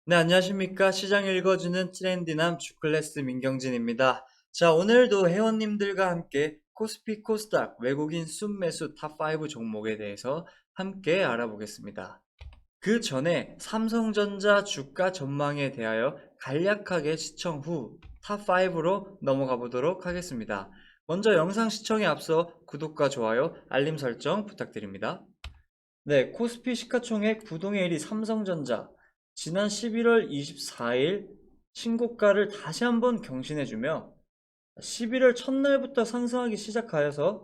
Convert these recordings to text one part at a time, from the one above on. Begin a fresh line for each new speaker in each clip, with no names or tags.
네, 안녕하십니까. 시장 읽어주는 트렌디남 주클래스 민경진입니다. 자, 오늘도 회원님들과 함께 코스피 코스닥 외국인 순매수 탑5 종목에 대해서 함께 알아보겠습니다. 그 전에 삼성전자 주가 전망에 대하여 간략하게 시청 후 탑5로 넘어가 보도록 하겠습니다. 먼저 영상 시청에 앞서 구독과 좋아요, 알림 설정 부탁드립니다. 네, 코스피 시가총액 부동의 1위 삼성전자. 지난 11월 24일 신고가를 다시 한번 경신해주며 11월 첫날부터 상승하기 시작하여서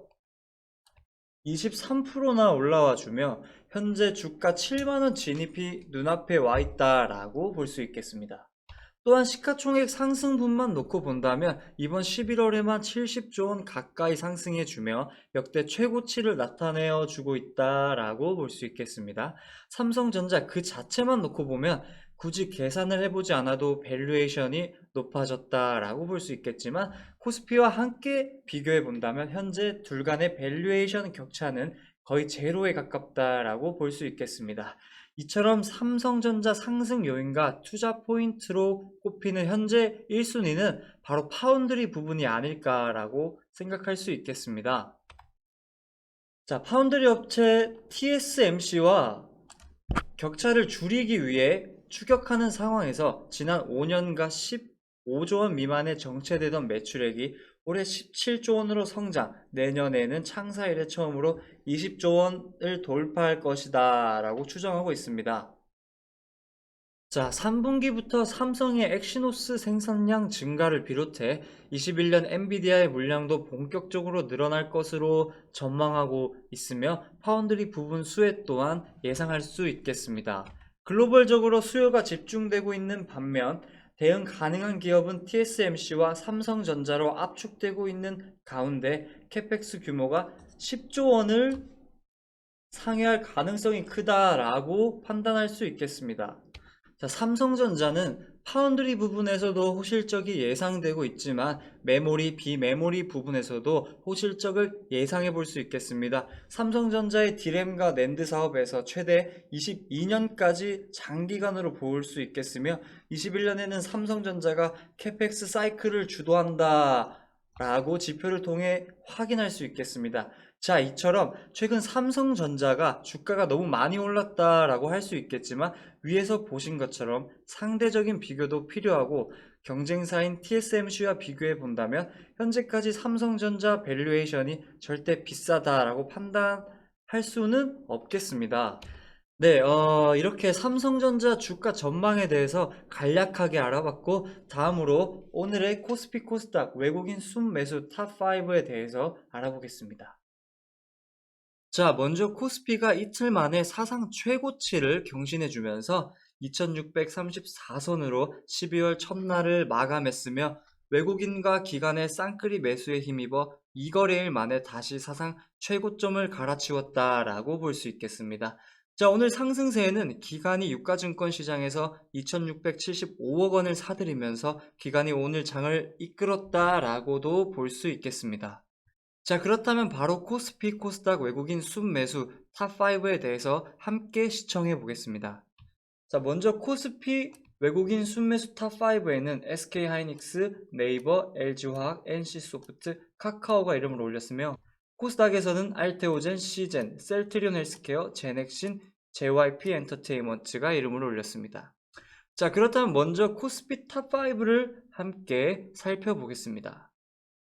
23%나 올라와 주며 현재 주가 7만원 진입이 눈앞에 와 있다라고 볼 수 있겠습니다. 또한 시가총액 상승분만 놓고 본다면 이번 11월에만 70조 원 가까이 상승해주며 역대 최고치를 나타내어 주고 있다라고 볼 수 있겠습니다. 삼성전자 그 자체만 놓고 보면 굳이 계산을 해보지 않아도 밸류에이션이 높아졌다라고 볼 수 있겠지만 코스피와 함께 비교해 본다면 현재 둘 간의 밸류에이션 격차는 거의 제로에 가깝다라고 볼 수 있겠습니다. 이처럼 삼성전자 상승 요인과 투자 포인트로 꼽히는 현재 1순위는 바로 파운드리 부분이 아닐까라고 생각할 수 있겠습니다. 자, 파운드리 업체 TSMC와 격차를 줄이기 위해 추격하는 상황에서 지난 5년간 15조 원 미만에 정체되던 매출액이 올해 17조 원으로 성장, 내년에는 창사 이래 처음으로 20조 원을 돌파할 것이다 라고 추정하고 있습니다. 자, 3분기부터 삼성의 엑시노스 생산량 증가를 비롯해 21년 엔비디아의 물량도 본격적으로 늘어날 것으로 전망하고 있으며 파운드리 부분 수혜 또한 예상할 수 있겠습니다. 글로벌적으로 수요가 집중되고 있는 반면 대응 가능한 기업은 TSMC와 삼성전자로 압축되고 있는 가운데 캐펙스 규모가 10조 원을 상회할 가능성이 크다라고 판단할 수 있겠습니다. 자, 삼성전자는 파운드리 부분에서도 호실적이 예상되고 있지만 메모리, 비메모리 부분에서도 호실적을 예상해 볼 수 있겠습니다. 삼성전자의 디램과 낸드 사업에서 최대 22년까지 장기간으로 볼 수 있겠으며 21년에는 삼성전자가 캐펙스 사이클을 주도한다 라고 지표를 통해 확인할 수 있겠습니다. 자, 이처럼 최근 삼성전자가 주가가 너무 많이 올랐다라고 할 수 있겠지만 위에서 보신 것처럼 상대적인 비교도 필요하고 경쟁사인 TSMC와 비교해 본다면 현재까지 삼성전자 밸류에이션이 절대 비싸다라고 판단할 수는 없겠습니다. 네, 이렇게 삼성전자 주가 전망에 대해서 간략하게 알아봤고 다음으로 오늘의 코스피 코스닥 외국인 순매수 탑5에 대해서 알아보겠습니다. 자, 먼저 코스피가 이틀 만에 사상 최고치를 경신해주면서 2634선으로 12월 첫날을 마감했으며 외국인과 기관의 쌍끌이 매수에 힘입어 2거래일 만에 다시 사상 최고점을 갈아치웠다라고 볼 수 있겠습니다. 자, 오늘 상승세에는 기관이 유가증권 시장에서 2675억 원을 사들이면서 기관이 오늘 장을 이끌었다라고도 볼 수 있겠습니다. 자, 그렇다면 바로 코스피 코스닥 외국인 순매수 탑5에 대해서 함께 시청해 보겠습니다. 자, 먼저 코스피 외국인 순매수 탑5에는 SK하이닉스, 네이버, LG화학, NC소프트, 카카오가 이름을 올렸으며 코스닥에서는 알테오젠, 시젠, 셀트리온 헬스케어, 제넥신, JYP 엔터테인먼트가 이름을 올렸습니다. 자, 그렇다면 먼저 코스피 탑5를 함께 살펴보겠습니다.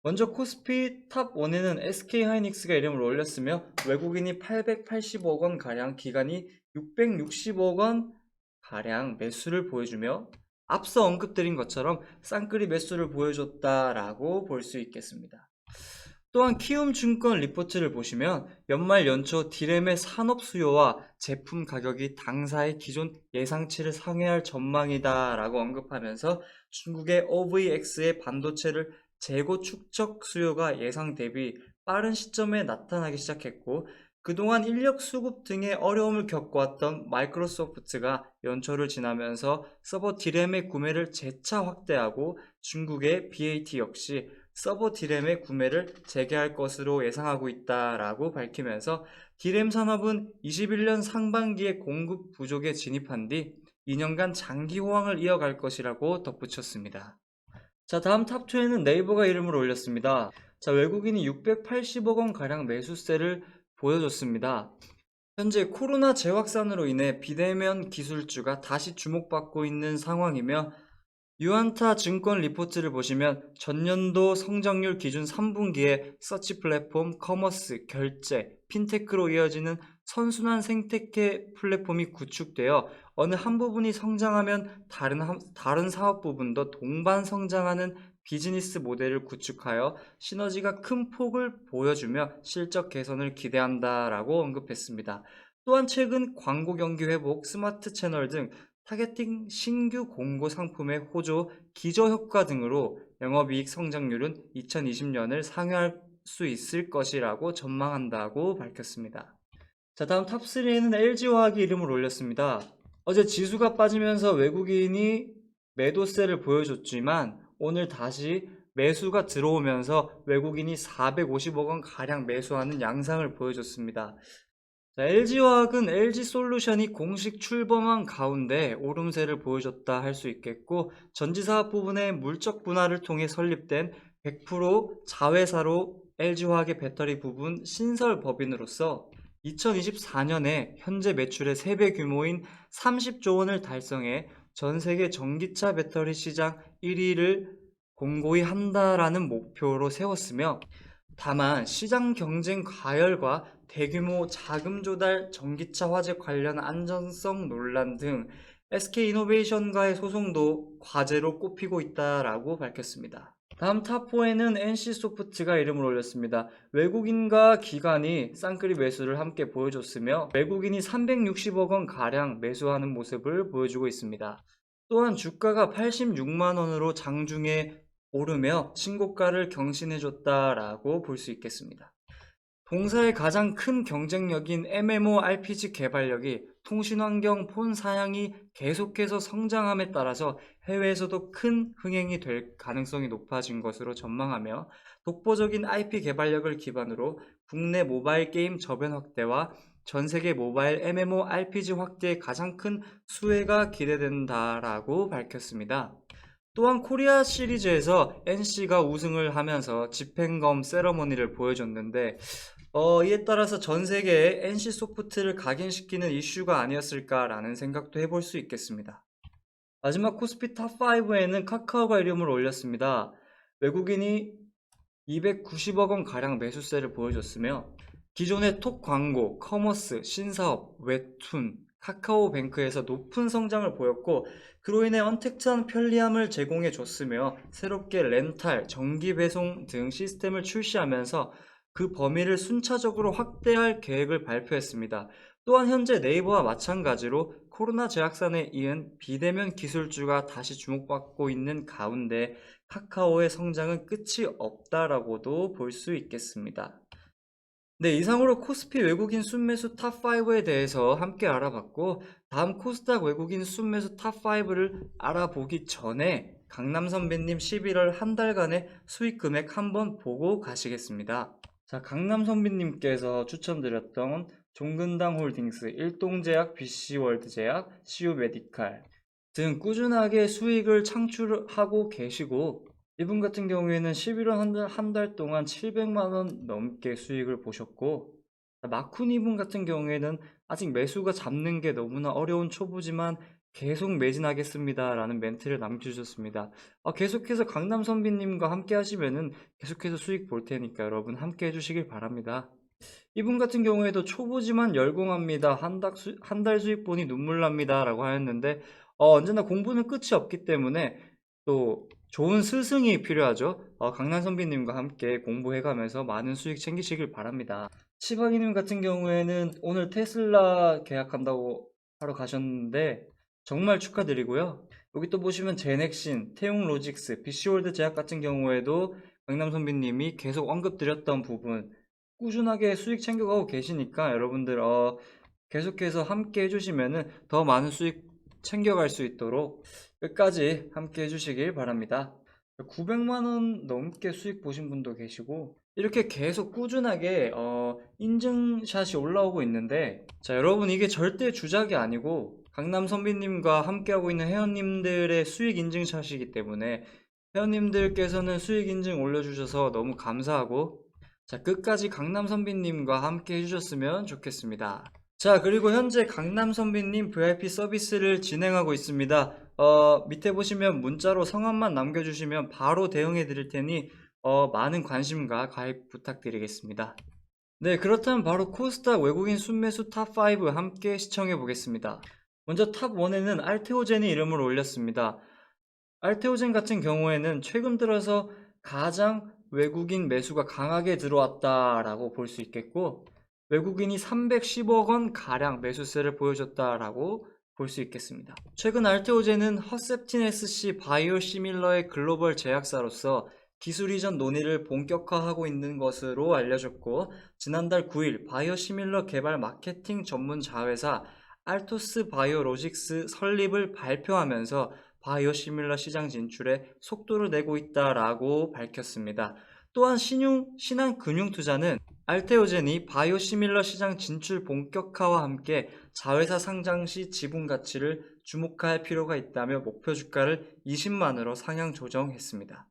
먼저 코스피 탑1에는 SK하이닉스가 이름을 올렸으며 외국인이 880억 원 가량, 기관이 660억 원 가량 매수를 보여주며 앞서 언급드린 것처럼 쌍끌이 매수를 보여줬다라고 볼 수 있겠습니다. 또한 키움증권 리포트를 보시면 연말 연초 디램의 산업 수요와 제품 가격이 당사의 기존 예상치를 상회할 전망이다 라고 언급하면서 중국의 OVX의 반도체를 재고 축적 수요가 예상 대비 빠른 시점에 나타나기 시작했고 그동안 인력 수급 등의 어려움을 겪어왔던 마이크로소프트가 연초를 지나면서 서버 디램의 구매를 재차 확대하고 중국의 BAT 역시 서버 디램의 구매를 재개할 것으로 예상하고 있다라고 밝히면서 디램 산업은 21년 상반기에 공급 부족에 진입한 뒤 2년간 장기 호황을 이어갈 것이라고 덧붙였습니다. 자, 다음 탑2에는 네이버가 이름을 올렸습니다. 자, 외국인이 680억 원 가량 매수세를 보여줬습니다. 현재 코로나 재확산으로 인해 비대면 기술주가 다시 주목받고 있는 상황이며, 유안타 증권 리포트를 보시면 전년도 성장률 기준 3분기에 서치 플랫폼, 커머스, 결제, 핀테크로 이어지는 선순환 생태계 플랫폼이 구축되어 어느 한 부분이 성장하면 다른 사업 부분도 동반 성장하는 비즈니스 모델을 구축하여 시너지가 큰 폭을 보여주며 실적 개선을 기대한다라고 언급했습니다. 또한 최근 광고 경기 회복, 스마트 채널 등 타겟팅 신규 공고 상품의 호조, 기저효과 등으로 영업이익 성장률은 2020년을 상회할 수 있을 것이라고 전망한다고 밝혔습니다. 자, 다음 탑3에는 LG화학이 이름을 올렸습니다. 어제 지수가 빠지면서 외국인이 매도세를 보여줬지만 오늘 다시 매수가 들어오면서 외국인이 450억 원 가량 매수하는 양상을 보여줬습니다. LG화학은 LG솔루션이 공식 출범한 가운데 오름세를 보여줬다 할 수 있겠고, 전지사업 부분의 물적 분할을 통해 설립된 100% 자회사로 LG화학의 배터리 부분 신설 법인으로서 2024년에 현재 매출의 3배 규모인 30조 원을 달성해 전 세계 전기차 배터리 시장 1위를 공고히 한다라는 목표로 세웠으며, 다만 시장 경쟁 과열과 대규모 자금 조달, 전기차 화재 관련 안전성 논란 등 SK이노베이션과의 소송도 과제로 꼽히고 있다라고 밝혔습니다. 다음 탑4에는 NC소프트가 이름을 올렸습니다. 외국인과 기관이 쌍끌이 매수를 함께 보여줬으며 외국인이 360억 원 가량 매수하는 모습을 보여주고 있습니다. 또한 주가가 86만 원으로 장중에 오르며 신고가를 경신해줬다라고 볼 수 있겠습니다. 동사의 가장 큰 경쟁력인 MMORPG 개발력이 통신환경 폰 사양이 계속해서 성장함에 따라서 해외에서도 큰 흥행이 될 가능성이 높아진 것으로 전망하며, 독보적인 IP 개발력을 기반으로 국내 모바일 게임 저변 확대와 전 세계 모바일 MMORPG 확대에 가장 큰 수혜가 기대된다라고 밝혔습니다. 또한 코리아 시리즈에서 NC가 우승을 하면서 집행검 세러머니를 보여줬는데, 이에 따라서 전 세계에 NC소프트를 각인시키는 이슈가 아니었을까라는 생각도 해볼 수 있겠습니다. 마지막 코스피 탑5에는 카카오가 이름을 올렸습니다. 외국인이 290억 원 가량 매수세를 보여줬으며, 기존의 톡 광고, 커머스, 신사업, 웹툰, 카카오뱅크에서 높은 성장을 보였고, 그로 인해 언택트한 편리함을 제공해 줬으며 새롭게 렌탈, 정기 배송 등 시스템을 출시하면서 그 범위를 순차적으로 확대할 계획을 발표했습니다. 또한 현재 네이버와 마찬가지로 코로나 재확산에 이은 비대면 기술주가 다시 주목받고 있는 가운데 카카오의 성장은 끝이 없다라고도 볼 수 있겠습니다. 네, 이상으로 코스피 외국인 순매수 탑5에 대해서 함께 알아봤고, 다음 코스닥 외국인 순매수 탑5를 알아보기 전에 강남 선배님 11월 한 달간의 수익 금액 한번 보고 가시겠습니다. 자, 강남 선배님께서 추천드렸던 종근당 홀딩스, 일동제약, BC월드제약, CU메디칼 등 꾸준하게 수익을 창출하고 계시고, 이분 같은 경우에는 11월 한 달 동안 700만 원 넘게 수익을 보셨고, 마쿤 이분 같은 경우에는 아직 매수가 잡는 게 너무나 어려운 초보지만 계속 매진하겠습니다 라는 멘트를 남겨주셨습니다. 계속해서 강남 선비님과 함께 하시면은 계속해서 수익 볼 테니까 여러분 함께 해주시길 바랍니다. 이분 같은 경우에도 초보지만 열공합니다. 한 달 수익 보니 눈물 납니다 라고 하였는데, 언제나 공부는 끝이 없기 때문에 또 좋은 스승이 필요하죠. 강남 선비님과 함께 공부해가면서 많은 수익 챙기시길 바랍니다. 치박이님 같은 경우에는 오늘 테슬라 계약한다고 하러 가셨는데 정말 축하드리고요. 여기 또 보시면 제넥신, 태용로직스, BC월드 제약 같은 경우에도 강남 선비님이 계속 언급드렸던 부분 꾸준하게 수익 챙겨가고 계시니까 여러분들 계속해서 함께 해주시면은 더 많은 수익 챙겨갈 수 있도록 끝까지 함께 해주시길 바랍니다. 900만 원 넘게 수익 보신 분도 계시고 이렇게 계속 꾸준하게 인증샷이 올라오고 있는데, 자 여러분, 이게 절대 주작이 아니고 강남 선비님과 함께하고 있는 회원님들의 수익 인증샷이기 때문에 회원님들께서는 수익 인증 올려주셔서 너무 감사하고, 자, 끝까지 강남 선비님과 함께 해주셨으면 좋겠습니다. 자, 그리고 현재 강남 선비님 VIP 서비스를 진행하고 있습니다. 밑에 보시면 문자로 성함만 남겨주시면 바로 대응해 드릴 테니 많은 관심과 가입 부탁드리겠습니다. 네, 그렇다면 바로 코스닥 외국인 순매수 탑5 함께 시청해 보겠습니다. 먼저 탑1에는 알테오젠이 이름을 올렸습니다. 알테오젠 같은 경우에는 최근 들어서 가장 외국인 매수가 강하게 들어왔다라고 볼 수 있겠고, 외국인이 310억 원 가량 매수세를 보여줬다라고 볼 수 있겠습니다. 최근 알테오젠은 허셉틴 SC 바이오시밀러의 글로벌 제약사로서 기술 이전 논의를 본격화하고 있는 것으로 알려졌고, 지난달 9일 바이오시밀러 개발 마케팅 전문 자회사 알토스 바이오로직스 설립을 발표하면서 바이오시밀러 시장 진출에 속도를 내고 있다라고 밝혔습니다. 또한 신한금융투자는 알테오젠이 바이오시밀러 시장 진출 본격화와 함께 자회사 상장 시 지분 가치를 주목할 필요가 있다며 목표 주가를 20만으로 상향 조정했습니다.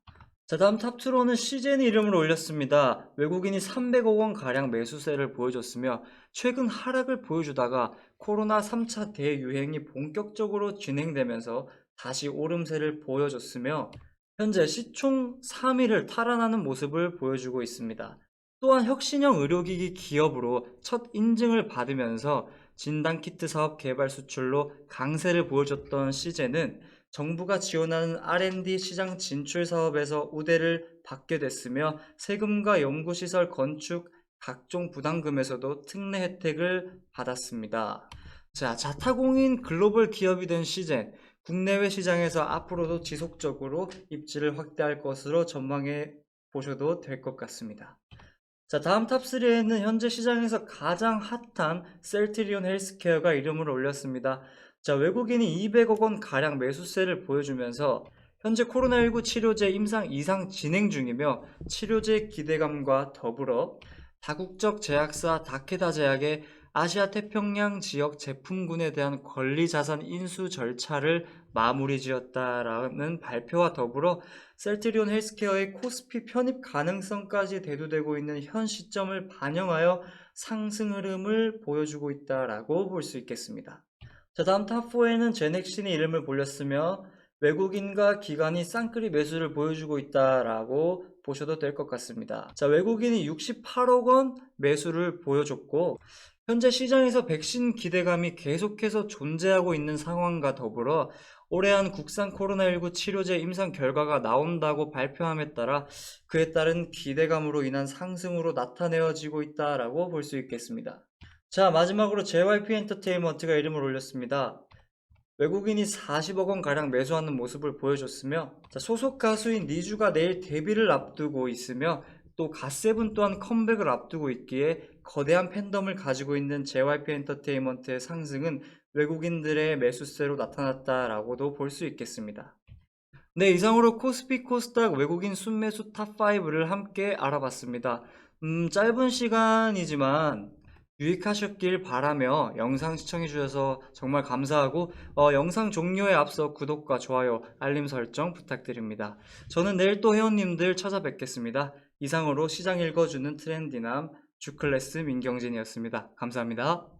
자, 다음 탑2로는 시젠이 이름을 올렸습니다. 외국인이 300억 원 가량 매수세를 보여줬으며 최근 하락을 보여주다가 코로나 3차 대유행이 본격적으로 진행되면서 다시 오름세를 보여줬으며 현재 시총 3위를 탈환하는 모습을 보여주고 있습니다. 또한 혁신형 의료기기 기업으로 첫 인증을 받으면서 진단키트 사업 개발 수출로 강세를 보여줬던 시젠은 정부가 지원하는 R&D 시장 진출 사업에서 우대를 받게 됐으며 세금과 연구시설 건축 각종 부담금에서도 특례 혜택을 받았습니다. 자, 자타공인 글로벌 기업이 된 시젠, 국내외 시장에서 앞으로도 지속적으로 입지를 확대할 것으로 전망해 보셔도 될 것 같습니다. 자, 다음 탑3에는 현재 시장에서 가장 핫한 셀트리온 헬스케어가 이름을 올렸습니다. 자, 외국인이 200억 원 가량 매수세를 보여주면서 현재 코로나19 치료제 임상 이상 진행 중이며 치료제 기대감과 더불어 다국적 제약사 다케다 제약의 아시아 태평양 지역 제품군에 대한 권리자산 인수 절차를 마무리 지었다라는 발표와 더불어 셀트리온 헬스케어의 코스피 편입 가능성까지 대두되고 있는 현 시점을 반영하여 상승 흐름을 보여주고 있다라고 볼 수 있겠습니다. 자, 다음 탑4에는 제넥신이 이름을 올렸으며 외국인과 기관이 쌍끌이 매수를 보여주고 있다라고 보셔도 될 것 같습니다. 자, 외국인이 68억 원 매수를 보여줬고 현재 시장에서 백신 기대감이 계속해서 존재하고 있는 상황과 더불어 올해 안 국산 코로나19 치료제 임상 결과가 나온다고 발표함에 따라 그에 따른 기대감으로 인한 상승으로 나타내어지고 있다라고 볼 수 있겠습니다. 자, 마지막으로 JYP 엔터테인먼트가 이름을 올렸습니다. 외국인이 40억 원 가량 매수하는 모습을 보여줬으며, 자, 소속 가수인 니주가 내일 데뷔를 앞두고 있으며 또 갓세븐 또한 컴백을 앞두고 있기에 거대한 팬덤을 가지고 있는 JYP 엔터테인먼트의 상승은 외국인들의 매수세로 나타났다라고도 볼 수 있겠습니다. 네, 이상으로 코스피 코스닥 외국인 순매수 탑5를 함께 알아봤습니다. 짧은 시간이지만 유익하셨길 바라며 영상 시청해주셔서 정말 감사하고 영상 종료에 앞서 구독과 좋아요, 알림 설정 부탁드립니다. 저는 내일 또 회원님들 찾아뵙겠습니다. 이상으로 시장 읽어주는 트렌디남 주클래스 민경진이었습니다. 감사합니다.